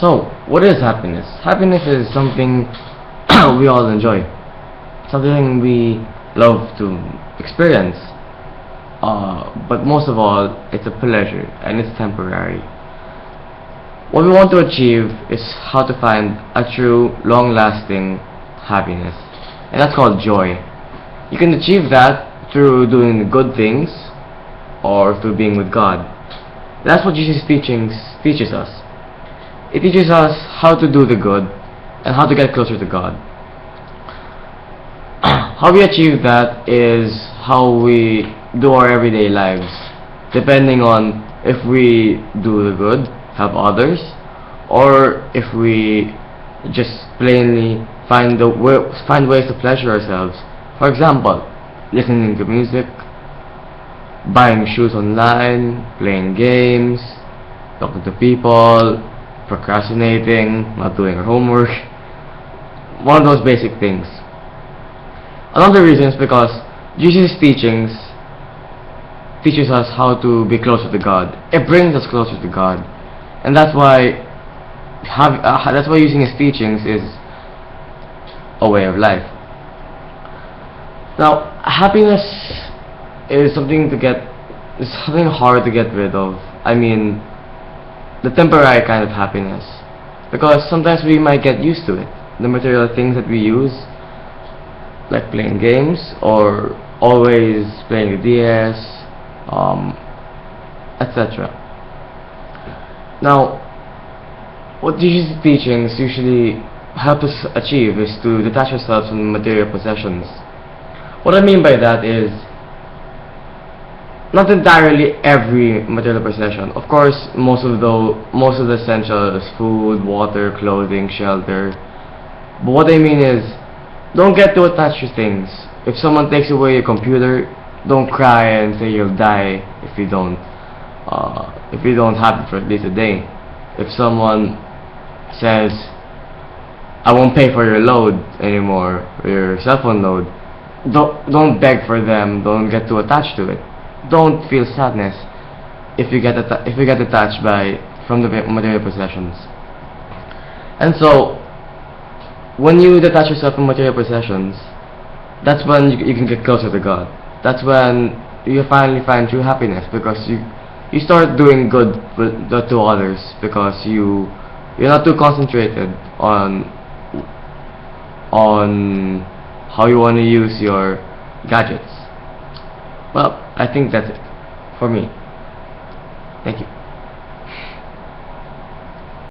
So, what is happiness? Happiness is something we all enjoy, something we love to experience. But most of all, it's a pleasure and it's temporary. What we want to achieve is how to find a true, long-lasting happiness, and that's called joy. You can achieve that through doing good things or through being with God. That's what Jesus' teachings teaches us. It teaches us how to do the good and how to get closer to God. How we achieve that is how we do our everyday lives, depending on if we do the good, help others, or if we just plainly find ways to pleasure ourselves. For example, listening to music, buying shoes online, playing games, talking to people, procrastinating, not doing our homework. One of those basic things. Another reason is because Jesus' teachings teaches us how to be closer to God. It brings us closer to God, and that's why using His teachings is a way of life. Now, happiness is something hard to get rid of. I mean, the temporary kind of happiness, because sometimes we might get used to it. The material things that we use, like playing games or always playing the DS, etc. Now, what Jesus' teachings usually help us achieve is to detach ourselves from material possessions. What I mean by that is not entirely every material possession. Of course, most of the essentials, food, water, clothing, shelter. But what I mean is, don't get too attached to things. If someone takes away your computer, don't cry and say you'll die if you don't have it for at least a day. If someone says, I won't pay for your load anymore, your cell phone load, don't beg for them. Don't get too attached to it. Don't feel sadness if you get attached from the material possessions. And so, when you detach yourself from material possessions, that's when you can get closer to God. That's when you finally find true happiness, because you start doing good to others, because you're not too concentrated on how you want to use your gadgets. Well, I think that's it for me. Thank you.